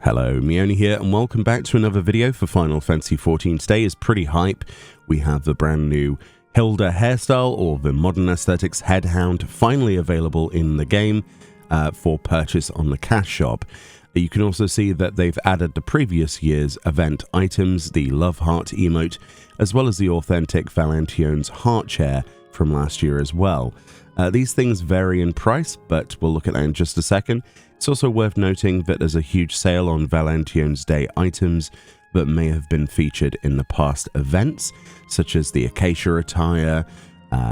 Hello, Meoni here, and welcome back to another video for Final Fantasy XIV. Today is pretty hype. We have the brand new Hilda hairstyle, or the Modern Aesthetics Headhound, finally available in the game for purchase on the cash shop. You can also see that they've added the previous year's event items, the Love Heart emote, as well as the authentic Valention's heart chair from last year as well. These things vary in price, but we'll look at that in just a second. It's also worth noting that there's a huge sale on Valention's Day items that may have been featured in the past events, such as the Acacia attire,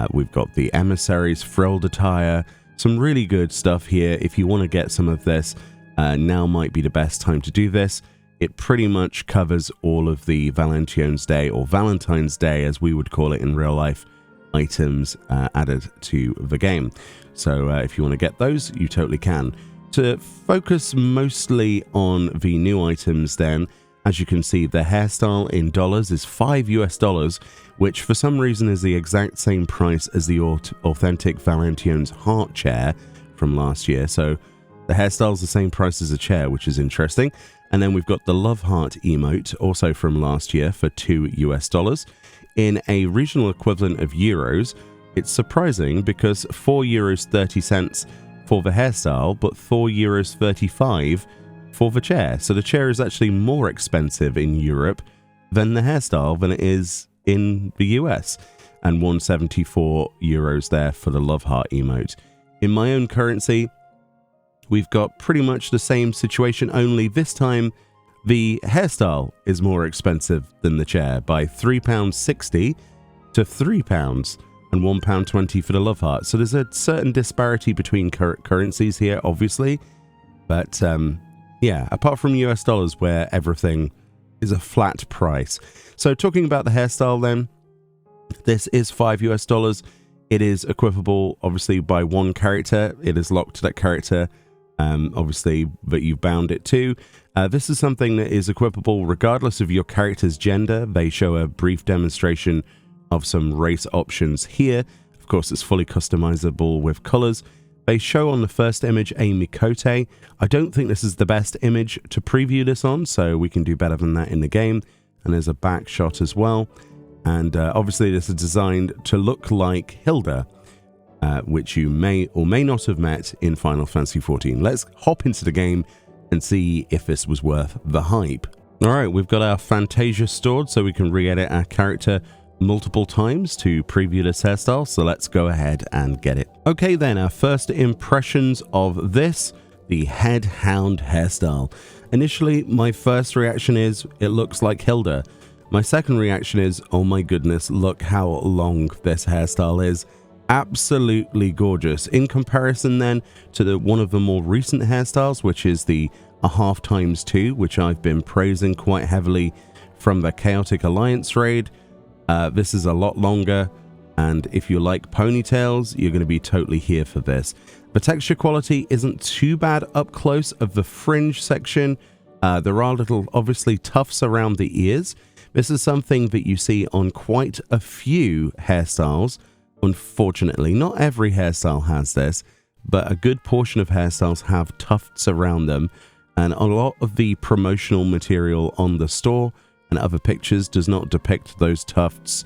we've got the Emissary's frilled attire, some really good stuff here. If you want to get some of this, now might be the best time to do this. It pretty much covers all of the Valention's Day, or Valentine's Day as we would call it in real life, items added to the game. So if you want to get those, you totally can. To focus mostly on the new items then, as you can see, the hairstyle in dollars is $5 US, which for some reason is the exact same price as the authentic Valention's heart chair from last year. So the hairstyle's the same price as a chair, which is interesting. And then we've got the Love Heart emote, also from last year, for $2 US. In a regional equivalent of euros, it's surprising because €4.30 for the hairstyle, but €4.35 for the chair. So the chair is actually more expensive in Europe than the hairstyle than it is in the US, and €174 there for the Love Heart emote. In my own currency, we've got pretty much the same situation, only this time the hairstyle is more expensive than the chair by £3.60 to £3 and £1.20 for the Love Heart. So there's a certain disparity between currencies here, obviously. But yeah, apart from US dollars where everything is a flat price. So talking about the hairstyle then, this is $5 US. It is equipable, obviously, by one character. It is locked to that character, obviously, that you've bound it to. This is something that is equipable regardless of your character's gender. They show a brief demonstration of some race options here. Of course, it's fully customizable with colors. They show on the first image a Miqo. I don't think this is the best image to preview this on, so we can do better than that in the game. And there's a back shot as well. And obviously this is designed to look like Hilda, which you may or may not have met in Final Fantasy XIV. Let's hop into the game and see if this was worth the hype. Alright, we've got our Fantasia stored so we can re-edit our character multiple times to preview this hairstyle, so let's go ahead and get it. Okay then, our first impressions of this, the Headhound hairstyle. Initially, my first reaction is, it looks like Hilda. My second reaction is, oh my goodness, look how long this hairstyle is. Absolutely gorgeous. In comparison then to one of the more recent hairstyles, which is the 1/2 x 2, which I've been praising quite heavily from the Chaotic Alliance raid. This is a lot longer, and if you like ponytails, you're going to be totally here for this. The texture quality isn't too bad up close of the fringe section. There are little, obviously, tufts around the ears. This is something that you see on quite a few hairstyles. Unfortunately, not every hairstyle has this, but a good portion of hairstyles have tufts around them, and a lot of the promotional material on the store and other pictures does not depict those tufts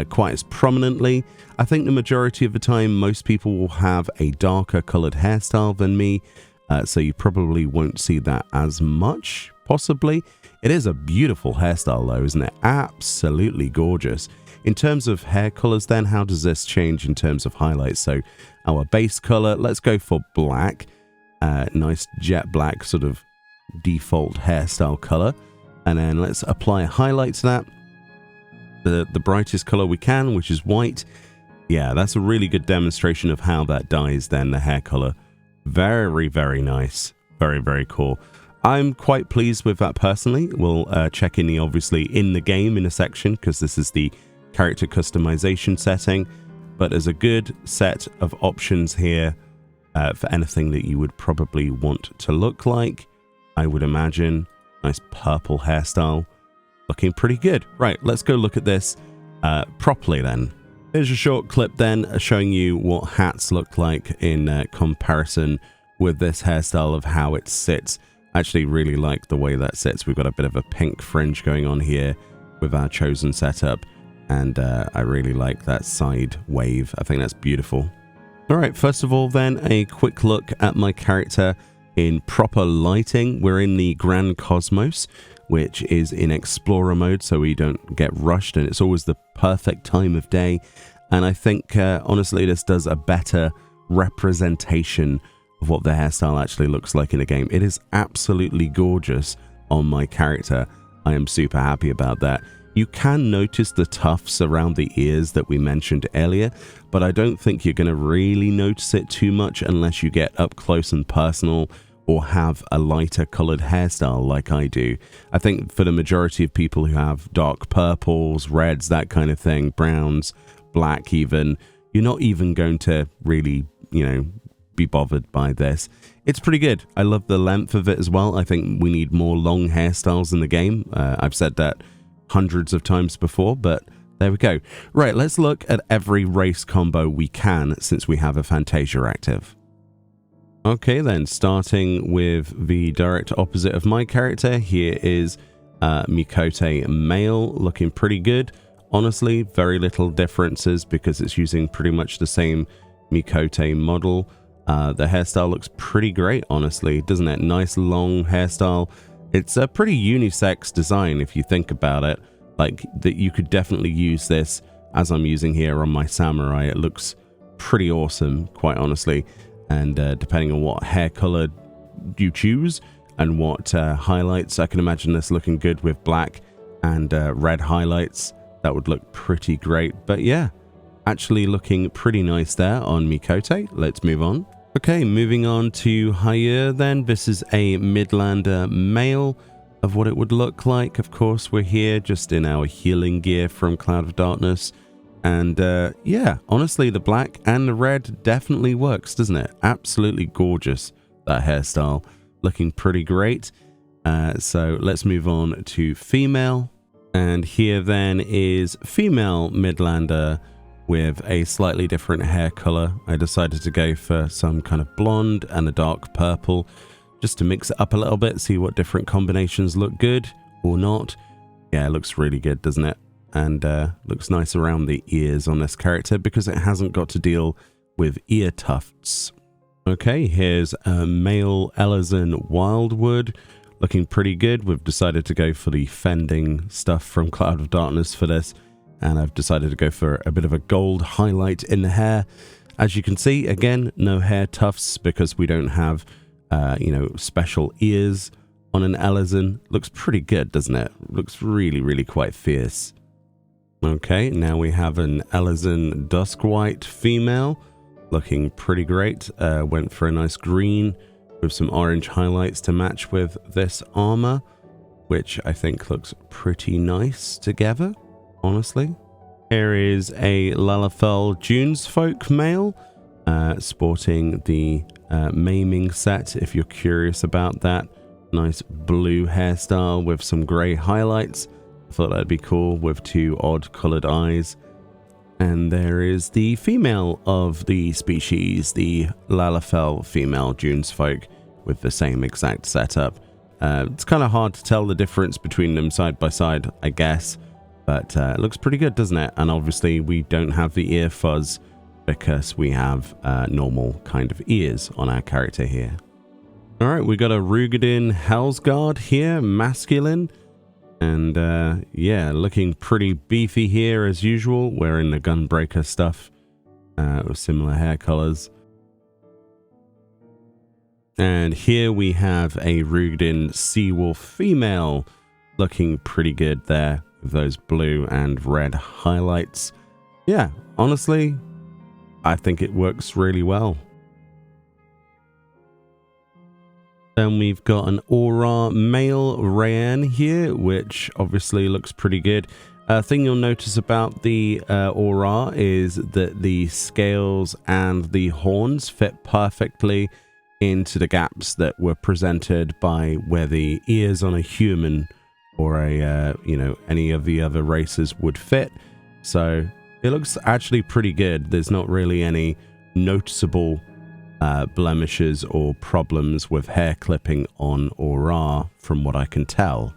quite as prominently. I think the majority of the time, most people will have a darker colored hairstyle than me, so you probably won't see that as much, possibly. It is a beautiful hairstyle though, isn't it? Absolutely gorgeous. In terms of hair colors then, how does this change in terms of highlights? So our base color, let's go for black. Nice jet black sort of default hairstyle color. And then let's apply a highlight to that. The brightest color we can, which is white. Yeah, that's a really good demonstration of how that dyes then, the hair color. Very, very nice. Very, very cool. I'm quite pleased with that personally. We'll check in obviously in the game in a section, because this is the character customization setting. But there's a good set of options here for anything that you would probably want to look like, I would imagine. Nice purple hairstyle. Looking pretty good. Right, let's go look at this properly then. Here's a short clip then showing you what hats look like in comparison with this hairstyle of how it sits Actually really like the way that sits. We've got a bit of a pink fringe going on here with our chosen setup, and I really like that side wave. I think that's beautiful. All right, first of all then, a quick look at my character in proper lighting. We're in the Grand Cosmos, which is in Explorer mode, so we don't get rushed, and it's always the perfect time of day. And I think, honestly, this does a better representation of what the hairstyle actually looks like in a game. It is absolutely gorgeous on my character. I am super happy about that. You can notice the tufts around the ears that we mentioned earlier, but I don't think you're going to really notice it too much unless you get up close and personal or have a lighter colored hairstyle like I do. I think for the majority of people who have dark purples, reds, that kind of thing, browns, black even, you're not even going to really, be bothered by this. It's pretty good. I love the length of it as well. I think we need more long hairstyles in the game. I've said that hundreds of times before, but there we go. Right, let's look at every race combo we can since we have a Fantasia active. Okay then, starting with the direct opposite of my character, here is Miqo male, looking pretty good. Honestly, very little differences because it's using pretty much the same Miqo model. The hairstyle looks pretty great, honestly, doesn't it? Nice long hairstyle. It's a pretty unisex design if you think about it. Like, that you could definitely use this as I'm using here on my samurai. It looks pretty awesome, quite honestly. And depending on what hair color you choose and what highlights, I can imagine this looking good with black and red highlights. That would look pretty great. But yeah, actually looking pretty nice there on Miqo. Let's move on. Okay, moving on to Hyur then. This is a Midlander male of what it would look like. Of course, we're here just in our healing gear from Cloud of Darkness. And yeah, honestly, the black and the red definitely works, doesn't it? Absolutely gorgeous, that hairstyle. Looking pretty great. So let's move on to female. And here then is female Midlander with a slightly different hair color. I decided to go for some kind of blonde and a dark purple just to mix it up a little bit, see what different combinations look good or not. Yeah, it looks really good, doesn't it? And looks nice around the ears on this character because it hasn't got to deal with ear tufts. Okay, here's a male Elezen Wildwood, looking pretty good. We've decided to go for the fending stuff from Cloud of Darkness for this, and I've decided to go for a bit of a gold highlight in the hair. As you can see, again, no hair tufts because we don't have, special ears on an Elezen. Looks pretty good, doesn't it? Looks really, really quite fierce. Okay, now we have an Elezen Duskwhite female, looking pretty great. Went for a nice green with some orange highlights to match with this armor, which I think looks pretty nice together, honestly. Here is a Lalafell Dunesfolk male, sporting the maiming set, if you're curious about that. Nice blue hairstyle with some grey highlights. I thought that'd be cool with two odd coloured eyes. And there is the female of the species, the Lalafell female Dunesfolk, with the same exact setup. It's kind of hard to tell the difference between them side by side, I guess. But it looks pretty good, doesn't it? And obviously we don't have the ear fuzz because we have normal kind of ears on our character here. All right, we got a Rugadin Hellsguard here, masculine. And yeah, looking pretty beefy here as usual, wearing the Gunbreaker stuff with similar hair colors. And here we have a Rugadin Seawolf female, looking pretty good there with those blue and red highlights. Yeah, honestly, I think it works really well. Then we've got an Aura male Rayan here, which obviously looks pretty good. Thing you'll notice about the Aura is that the scales and the horns fit perfectly into the gaps that were presented by where the ears on a human or a any of the other races would fit. So it looks actually pretty good. There's not really any noticeable blemishes or problems with hair clipping on Aura, from what I can tell.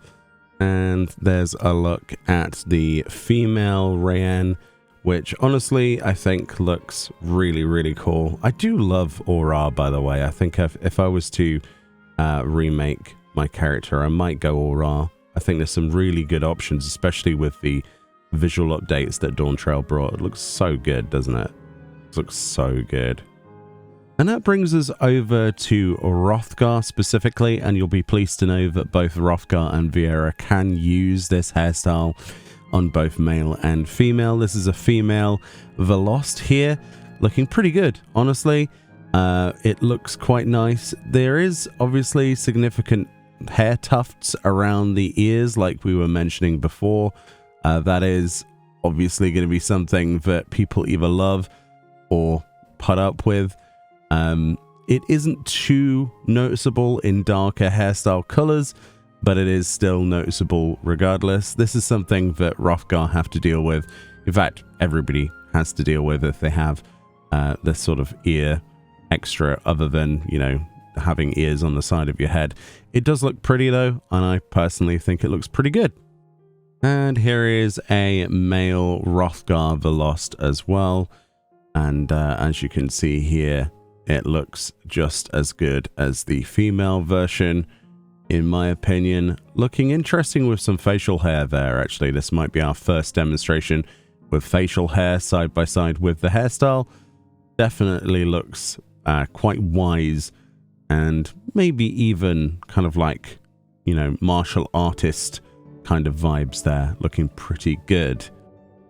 And there's a look at the female Rayen, which honestly I think looks really, really cool. I do love Aura, by the way. I think if I was to remake my character, I might go Aura. I think there's some really good options, especially with the visual updates that Dawntrail brought. It looks so good, doesn't it? It looks so good. And that brings us over to Hrothgar specifically, and you'll be pleased to know that both Hrothgar and Viera can use this hairstyle on both male and female. This is a female Velost here, looking pretty good, honestly. It looks quite nice. There is obviously significant hair tufts around the ears, like we were mentioning before. That is obviously going to be something that people either love or put up with. It isn't too noticeable in darker hairstyle colors, but it is still noticeable regardless. This is something that Hrothgar have to deal with. In fact, everybody has to deal with if they have this sort of ear extra, other than, you know, having ears on the side of your head. It does look pretty though, and I personally think it looks pretty good. And here is a male Hrothgar Velost as well. And as you can see here, it looks just as good as the female version, in my opinion. Looking interesting with some facial hair there, actually. This might be our first demonstration with facial hair side by side with the hairstyle. Definitely looks quite wise, and maybe even kind of like, you know, martial artist kind of vibes there. Looking pretty good.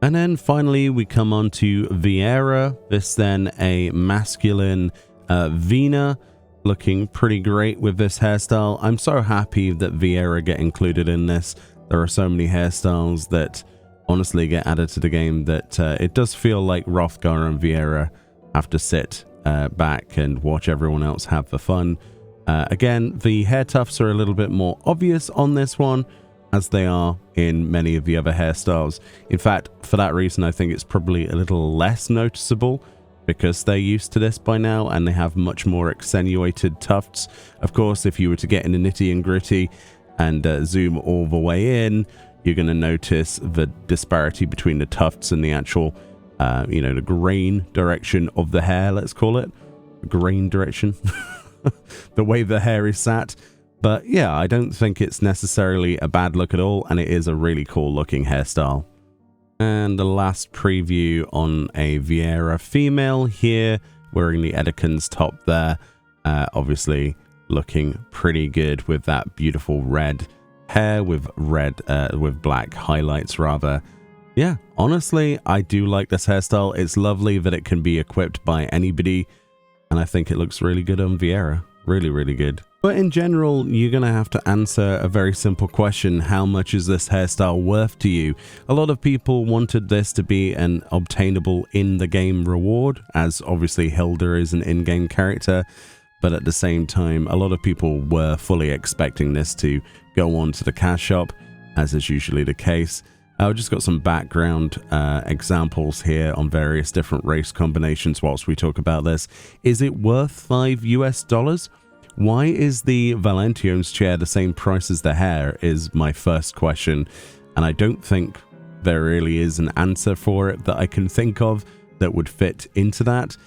And then finally we come on to Viera. This then a masculine Vina, looking pretty great with this hairstyle. I'm so happy that Viera get included in this. There are so many hairstyles that honestly get added to the game that it does feel like Hrothgar and Viera have to sit back and watch everyone else have the fun. Again, the hair tufts are a little bit more obvious on this one, as they are in many of the other hairstyles. In fact, for that reason, I think it's probably a little less noticeable, because they're used to this by now and they have much more accentuated tufts. Of course, if you were to get in the nitty and gritty and zoom all the way in, you're going to notice the disparity between the tufts and the actual, you know, the grain direction of the hair, let's call it. Grain direction. The way the hair is sat. But yeah, I don't think it's necessarily a bad look at all, and it is a really cool looking hairstyle. And the last preview on a Viera female here, wearing the Edekin's top there. Obviously looking pretty good with that beautiful red hair with with black highlights rather. Yeah, honestly, I do like this hairstyle. It's lovely that it can be equipped by anybody, and I think it looks really good on Viera. Really, really good. But in general, you're going to have to answer a very simple question. How much is this hairstyle worth to you? A lot of people wanted this to be an obtainable in-the-game reward, as obviously Hilda is an in-game character. But at the same time, a lot of people were fully expecting this to go on to the cash shop, as is usually the case. I've just got some background examples here on various different race combinations whilst we talk about this. Is it worth $5 US? Why is the Valention's chair the same price as the hair is my first question. And I don't think there really is an answer for it that I can think of that would fit into that.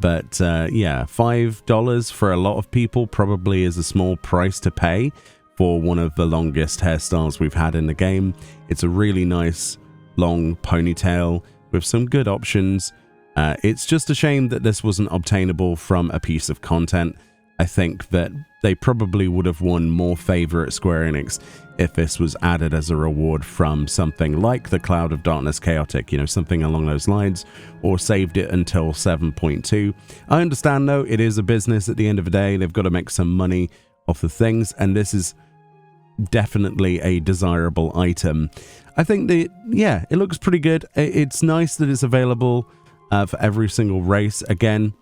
But yeah, $5 for a lot of people probably is a small price to pay for one of the longest hairstyles we've had in the game. It's a really nice long ponytail with some good options. It's just a shame that this wasn't obtainable from a piece of content. I think that they probably would have won more favor at Square Enix if this was added as a reward from something like the Cloud of Darkness Chaotic, you know, something along those lines, or saved it until 7.2. I understand though, it is a business at the end of the day. They've got to make some money off the things, and this is definitely a desirable item. I think that, yeah, it looks pretty good. It's nice that it's available for every single race. Again,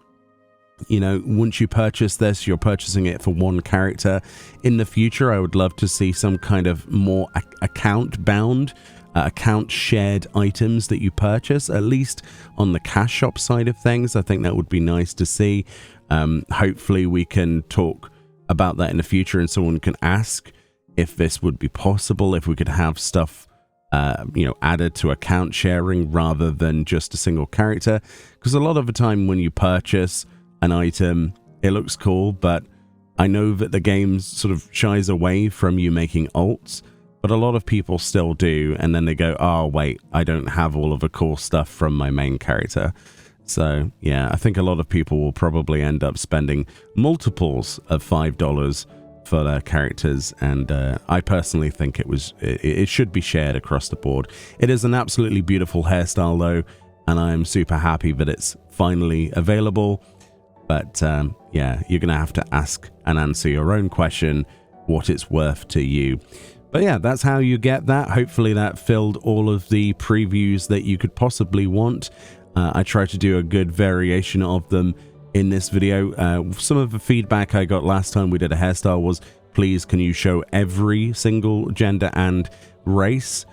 you know, once you purchase this, you're purchasing it for one character. In the future, I would love to see some kind of more account-bound account shared items that you purchase, at least on the cash shop side of things. I think that would be nice to see. Hopefully we can talk about that in the future and someone can ask if this would be possible, if we could have stuff added to account sharing rather than just a single character. Because a lot of the time when you purchase an item, it looks cool, but I know that the game sort of shies away from you making alts, but a lot of people still do, and then they go, oh wait, I don't have all of the cool stuff from my main character. So yeah, I think a lot of people will probably end up spending multiples of $5 for their characters, and I personally think it should be shared across the board. It is an absolutely beautiful hairstyle though, and I am super happy that it's finally available. But yeah, you're gonna have to ask and answer your own question, what it's worth to you. But yeah, that's how you get that. Hopefully that filled all of the previews that you could possibly want. I tried to do a good variation of them in this video. Some of the feedback I got last time we did a hairstyle was, please can you show every single gender and race?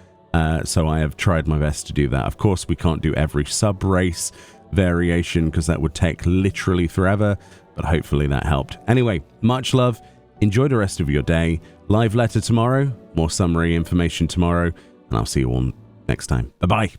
So I have tried my best to do that. Of course we can't do every sub-race variation because that would take literally forever, but hopefully that helped. Anyway, much love, enjoy the rest of your day. Live letter tomorrow, more summary information tomorrow, and I'll see you all next time. Bye bye.